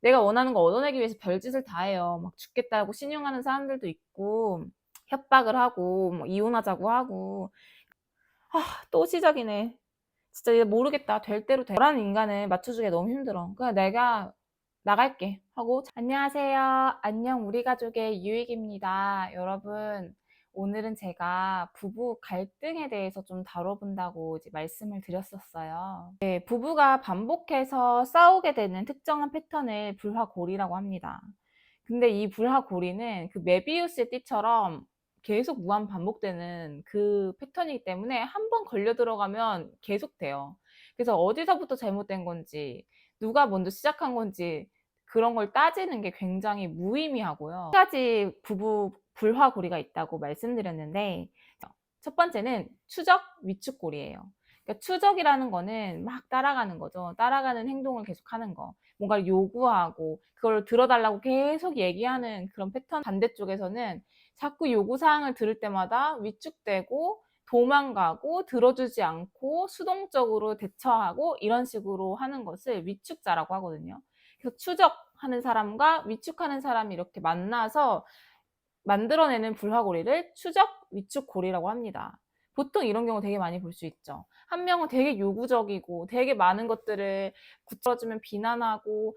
내가 원하는 거 얻어내기 위해서 별짓을 다 해요. 막 죽겠다고 신용하는 사람들도 있고, 협박을 하고, 뭐 이혼하자고 하고. 또 시작이네. 진짜 이제 모르겠다. 될 대로 돼. 너라는 인간을 맞춰주기가 너무 힘들어. 그냥 내가 나갈게 하고. 안녕하세요. 안녕 우리 가족의 유익입니다. 여러분, 오늘은 제가 부부 갈등에 대해서 좀 다뤄본다고 이제 말씀을 드렸었어요. 네, 부부가 반복해서 싸우게 되는 특정한 패턴을 불화골이라고 합니다. 근데 이 불화골이는 그 메비우스의 띠처럼 계속 무한 반복되는 그 패턴이기 때문에 한 번 걸려 들어가면 계속 돼요. 그래서 어디서부터 잘못된 건지, 누가 먼저 시작한 건지 그런 걸 따지는 게 굉장히 무의미하고요. 한 가지 부부 불화고리가 있다고 말씀드렸는데, 첫 번째는 추적, 위축고리예요. 그러니까 추적이라는 거는 막 따라가는 거죠. 따라가는 행동을 계속 하는 거. 뭔가를 요구하고 그걸 들어달라고 계속 얘기하는 그런 패턴. 반대쪽에서는 자꾸 요구사항을 들을 때마다 위축되고 도망가고 들어주지 않고 수동적으로 대처하고 이런 식으로 하는 것을 위축자라고 하거든요. 그래서 추적하는 사람과 위축하는 사람이 이렇게 만나서 만들어내는 불화고리를 추적, 위축고리라고 합니다. 보통 이런 경우 되게 많이 볼 수 있죠. 한 명은 되게 요구적이고 되게 많은 것들을 굳혀주면 비난하고,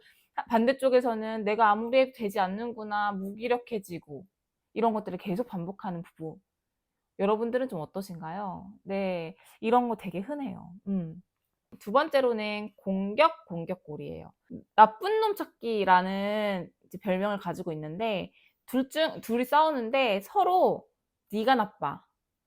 반대쪽에서는 내가 아무리 해도 되지 않는구나, 무기력해지고, 이런 것들을 계속 반복하는 부부. 여러분들은 좀 어떠신가요? 네, 이런 거 되게 흔해요. 두 번째로는 공격골이에요. 나쁜 놈 찾기라는 이제 별명을 가지고 있는데, 둘이 싸우는데 서로 네가 나빠,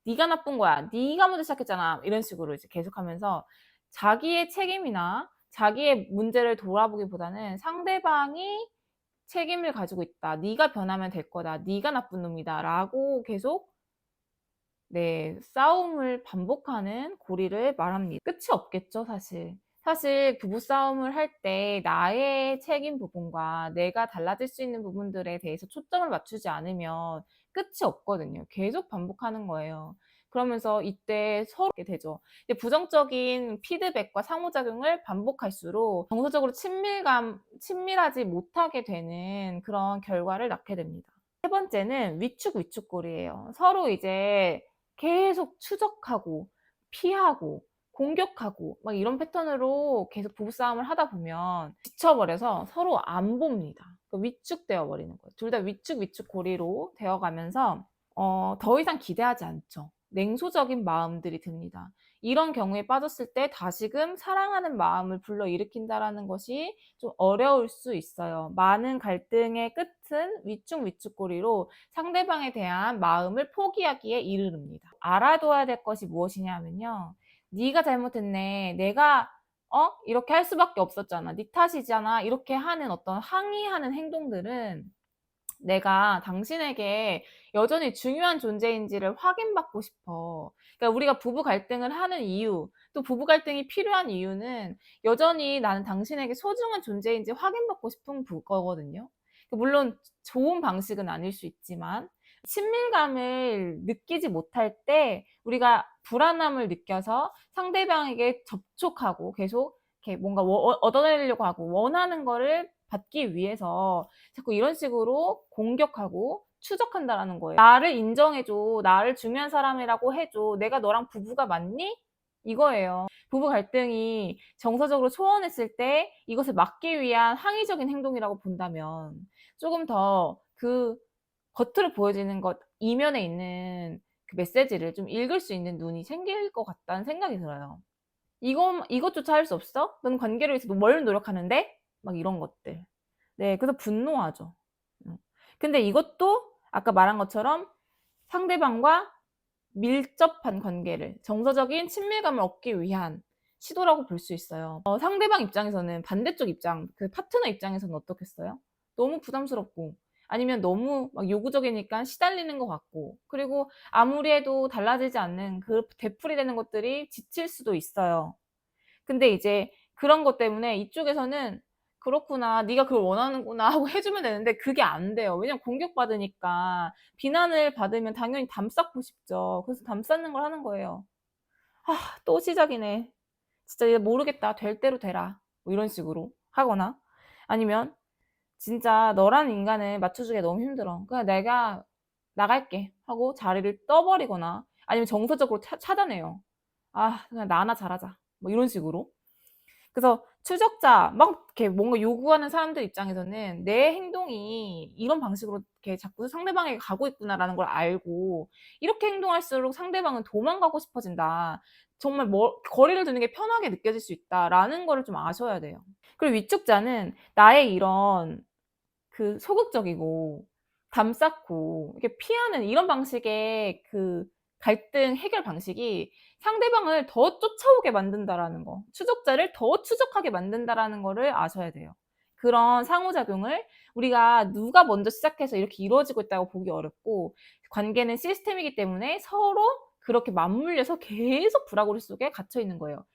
네가 나쁜 거야, 네가 먼저 시작했잖아, 이런 식으로 이제 계속하면서 자기의 책임이나 자기의 문제를 돌아보기보다는 상대방이 책임을 가지고 있다, 네가 변하면 될 거다, 네가 나쁜 놈이다 라고 계속, 네, 싸움을 반복하는 고리를 말합니다. 끝이 없겠죠, 사실. 사실 부부싸움을 할 때 나의 책임 부분과 내가 달라질 수 있는 부분들에 대해서 초점을 맞추지 않으면 끝이 없거든요. 계속 반복하는 거예요. 그러면서 이때 서로 게 되죠. 부정적인 피드백과 상호작용을 반복할수록 정서적으로 친밀하지 못하게 되는 그런 결과를 낳게 됩니다. 세 번째는 위축골이에요. 서로 이제 계속 추적하고 피하고 공격하고 막 이런 패턴으로 계속 부부싸움을 하다 보면 지쳐버려서 서로 안 봅니다. 위축되어 버리는 거예요. 둘 다 위축고리로 되어가면서 더 이상 기대하지 않죠. 냉소적인 마음들이 듭니다. 이런 경우에 빠졌을 때 다시금 사랑하는 마음을 불러일으킨다라는 것이 좀 어려울 수 있어요. 많은 갈등의 끝은 위축고리로 상대방에 대한 마음을 포기하기에 이르릅니다. 알아둬야 될 것이 무엇이냐 하면요, 네가 잘못했네, 내가 이렇게 할 수밖에 없었잖아, 네 탓이잖아, 이렇게 하는 어떤 항의하는 행동들은 내가 당신에게 여전히 중요한 존재인지를 확인받고 싶어. 그러니까 우리가 부부 갈등을 하는 이유, 또 부부 갈등이 필요한 이유는 여전히 나는 당신에게 소중한 존재인지 확인받고 싶은 거거든요. 물론 좋은 방식은 아닐 수 있지만, 친밀감을 느끼지 못할 때 우리가 불안함을 느껴서 상대방에게 접촉하고 계속 이렇게 뭔가 얻어내려고 하고 원하는 거를 받기 위해서 자꾸 이런 식으로 공격하고 추적한다라는 거예요. 나를 인정해줘, 나를 중요한 사람이라고 해줘, 내가 너랑 부부가 맞니? 이거예요. 부부 갈등이 정서적으로 소원했을 때 이것을 막기 위한 항의적인 행동이라고 본다면 조금 더 그 겉으로 보여지는 것 이면에 있는 그 메시지를 좀 읽을 수 있는 눈이 생길 것 같다는 생각이 들어요. 이것조차 할 수 없어? 넌 관계를 위해서 뭘 노력하는데? 막 이런 것들. 네, 그래서 분노하죠. 근데 이것도 아까 말한 것처럼 상대방과 밀접한 관계를, 정서적인 친밀감을 얻기 위한 시도라고 볼 수 있어요. 상대방 입장에서는, 반대쪽 입장, 그 파트너 입장에서는 어떻겠어요? 너무 부담스럽고, 아니면 너무 막 요구적이니까 시달리는 것 같고, 그리고 아무리 해도 달라지지 않는 그 되풀이되는 것들이 지칠 수도 있어요. 근데 이제 그런 것 때문에 이쪽에서는 그렇구나, 네가 그걸 원하는구나 하고 해주면 되는데 그게 안 돼요. 왜냐면 공격받으니까. 비난을 받으면 당연히 담쌓고 싶죠. 그래서 담쌓는 걸 하는 거예요. 또 시작이네. 진짜 이제 모르겠다, 될 대로 되라, 뭐 이런 식으로 하거나, 아니면 진짜 너라는 인간을 맞춰주기가 너무 힘들어. 그냥 내가 나갈게 하고 자리를 떠버리거나 아니면 정서적으로 차단해요. 아, 그냥 나나 잘하자. 뭐 이런 식으로. 그래서 추적자 막 이렇게 뭔가 요구하는 사람들 입장에서는 내 행동이 이런 방식으로 이렇게 자꾸 상대방에게 가고 있구나라는 걸 알고 이렇게 행동할수록 상대방은 도망가고 싶어진다. 정말 거리를 두는 게 편하게 느껴질 수 있다라는 거를 좀 아셔야 돼요. 그리고 위축자는 나의 이런 그 소극적이고 담쌓고 이렇게 피하는 이런 방식의 그 갈등 해결 방식이 상대방을 더 쫓아오게 만든다라는 거, 추적자를 더 추적하게 만든다라는 거를 아셔야 돼요. 그런 상호작용을 우리가 누가 먼저 시작해서 이렇게 이루어지고 있다고 보기 어렵고, 관계는 시스템이기 때문에 서로 그렇게 맞물려서 계속 불화고리 속에 갇혀 있는 거예요.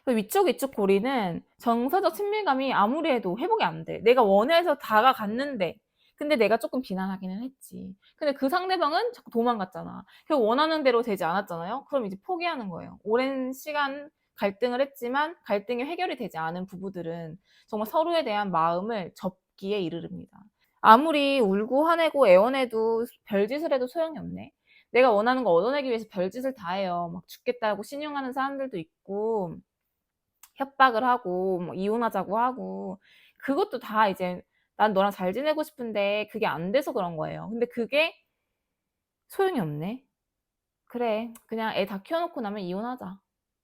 위쪽 고리는 정서적 친밀감이 아무리 해도 회복이 안 돼. 내가 원해서 다가갔는데, 근데 내가 조금 비난하기는 했지. 근데 그 상대방은 자꾸 도망갔잖아. 결국 원하는 대로 되지 않았잖아요. 그럼 이제 포기하는 거예요. 오랜 시간 갈등을 했지만 갈등이 해결이 되지 않은 부부들은 정말 서로에 대한 마음을 접기에 이르릅니다. 아무리 울고 화내고 애원해도 별짓을 해도 소용이 없네. 내가 원하는 거 얻어내기 위해서 별짓을 다 해요. 막 죽겠다고 신용하는 사람들도 있고, 협박을 하고 뭐 이혼하자고 하고, 그것도 다 이제 난 너랑 잘 지내고 싶은데 그게 안 돼서 그런 거예요. 근데 그게 소용이 없네. 그래, 그냥 애 다 키워놓고 나면 이혼하자.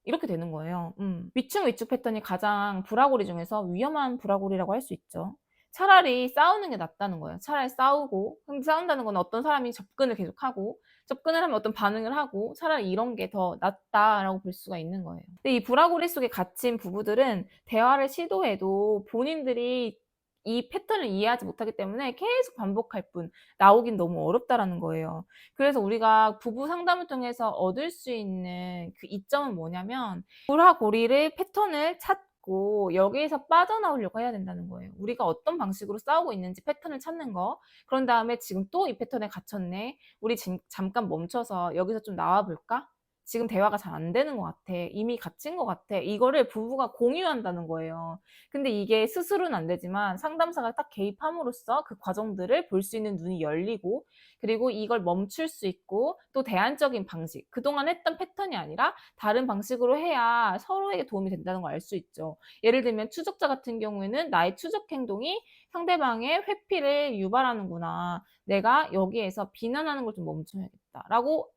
이렇게 되는 거예요. 위층 위축 패턴이 가장 불화고리 중에서 위험한 불화고리라고 할 수 있죠. 차라리 싸우는 게 낫다는 거예요. 차라리 싸우고, 근데 싸운다는 건 어떤 사람이 접근을 계속하고, 접근을 하면 어떤 반응을 하고, 차라리 이런 게 더 낫다라고 볼 수가 있는 거예요. 근데 이 불화고리 속에 갇힌 부부들은 대화를 시도해도 본인들이 이 패턴을 이해하지 못하기 때문에 계속 반복할 뿐 나오긴 너무 어렵다라는 거예요. 그래서 우리가 부부 상담을 통해서 얻을 수 있는 그 이점은 뭐냐면, 불화고리를 패턴을 찾고 여기에서 빠져나오려고 해야 된다는 거예요. 우리가 어떤 방식으로 싸우고 있는지 패턴을 찾는 거. 그런 다음에 지금 또 이 패턴에 갇혔네. 우리 잠깐 멈춰서 여기서 좀 나와 볼까? 지금 대화가 잘 안 되는 것 같아. 이미 갇힌 것 같아. 이거를 부부가 공유한다는 거예요. 근데 이게 스스로는 안 되지만 상담사가 딱 개입함으로써 그 과정들을 볼 수 있는 눈이 열리고, 그리고 이걸 멈출 수 있고, 또 대안적인 방식, 그동안 했던 패턴이 아니라 다른 방식으로 해야 서로에게 도움이 된다는 걸 알 수 있죠. 예를 들면 추적자 같은 경우에는 나의 추적 행동이 상대방의 회피를 유발하는구나. 내가 여기에서 비난하는 걸 좀 멈춰야겠다라고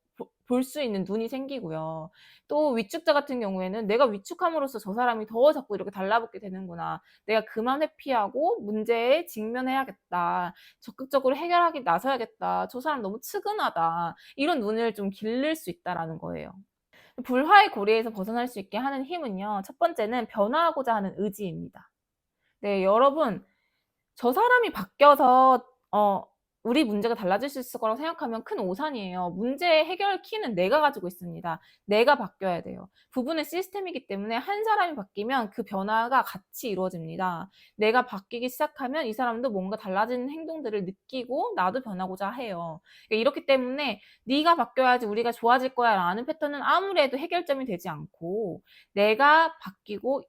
볼 수 있는 눈이 생기고요. 또 위축자 같은 경우에는 내가 위축함으로써 저 사람이 더 자꾸 이렇게 달라붙게 되는구나. 내가 그만 회피하고 문제에 직면해야겠다. 적극적으로 해결하기 나서야겠다. 저 사람 너무 측은하다. 이런 눈을 좀 기를 수 있다라는 거예요. 불화의 고리에서 벗어날 수 있게 하는 힘은요. 첫 번째는 변화하고자 하는 의지입니다. 네, 여러분, 저 사람이 바뀌어서 우리 문제가 달라질 수 있을 거라고 생각하면 큰 오산이에요. 문제 해결 키는 내가 가지고 있습니다. 내가 바뀌어야 돼요. 부부는 시스템이기 때문에 한 사람이 바뀌면 그 변화가 같이 이루어집니다. 내가 바뀌기 시작하면 이 사람도 뭔가 달라지는 행동들을 느끼고 나도 변하고자 해요. 그러니까 이렇기 때문에 네가 바뀌어야지 우리가 좋아질 거야 라는 패턴은 아무리 해도 해결점이 되지 않고, 내가 바뀌고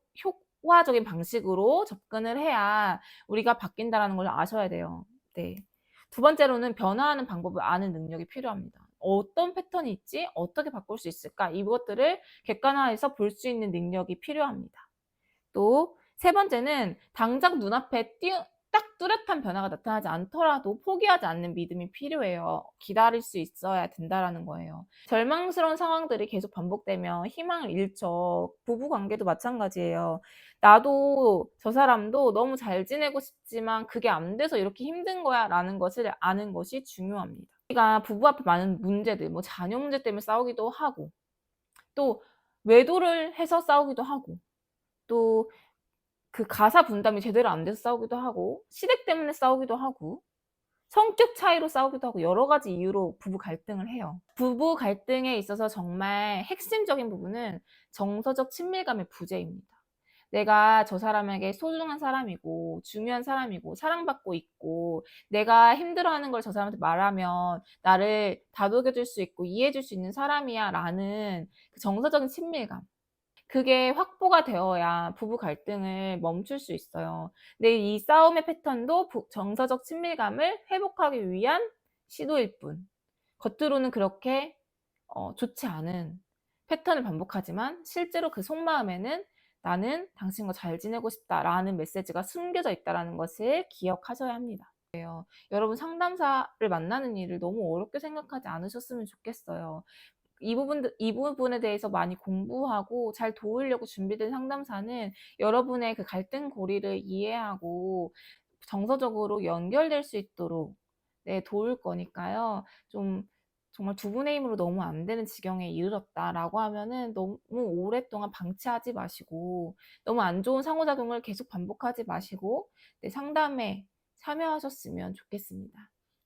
효과적인 방식으로 접근을 해야 우리가 바뀐다라는 걸 아셔야 돼요. 네. 두 번째로는 변화하는 방법을 아는 능력이 필요합니다. 어떤 패턴이 있지? 어떻게 바꿀 수 있을까? 이것들을 객관화해서 볼 수 있는 능력이 필요합니다. 또 세 번째는 당장 눈앞에 딱 뚜렷한 변화가 나타나지 않더라도 포기하지 않는 믿음이 필요해요. 기다릴 수 있어야 된다라는 거예요. 절망스러운 상황들이 계속 반복되면 희망을 잃죠. 부부 관계도 마찬가지예요. 나도 저 사람도 너무 잘 지내고 싶지만 그게 안 돼서 이렇게 힘든 거야 라는 것을 아는 것이 중요합니다. 우리가 부부 앞에 많은 문제들, 뭐 자녀 문제 때문에 싸우기도 하고, 또 외도를 해서 싸우기도 하고, 또 그 가사 분담이 제대로 안 돼서 싸우기도 하고, 시댁 때문에 싸우기도 하고, 성격 차이로 싸우기도 하고, 여러 가지 이유로 부부 갈등을 해요. 부부 갈등에 있어서 정말 핵심적인 부분은 정서적 친밀감의 부재입니다. 내가 저 사람에게 소중한 사람이고 중요한 사람이고 사랑받고 있고, 내가 힘들어하는 걸 저 사람한테 말하면 나를 다독여 줄 수 있고 이해해 줄 수 있는 사람이야 라는 그 정서적인 친밀감, 그게 확보가 되어야 부부 갈등을 멈출 수 있어요. 근데 이 싸움의 패턴도 정서적 친밀감을 회복하기 위한 시도일 뿐, 겉으로는 그렇게 좋지 않은 패턴을 반복하지만 실제로 그 속마음에는 '나는 당신과 잘 지내고 싶다.'라는 메시지가 숨겨져 있다라는 것을 기억하셔야 합니다. 여러분, 상담사를 만나는 일을 너무 어렵게 생각하지 않으셨으면 좋겠어요. 이 부분에 대해서 많이 공부하고 잘 도우려고 준비된 상담사는 여러분의 그 갈등 고리를 이해하고 정서적으로 연결될 수 있도록, 네, 도울 거니까요. 좀 정말 두 분의 힘으로 너무 안 되는 지경에 이르렀다라고 하면은 너무 오랫동안 방치하지 마시고, 너무 안 좋은 상호작용을 계속 반복하지 마시고, 네, 상담에 참여하셨으면 좋겠습니다.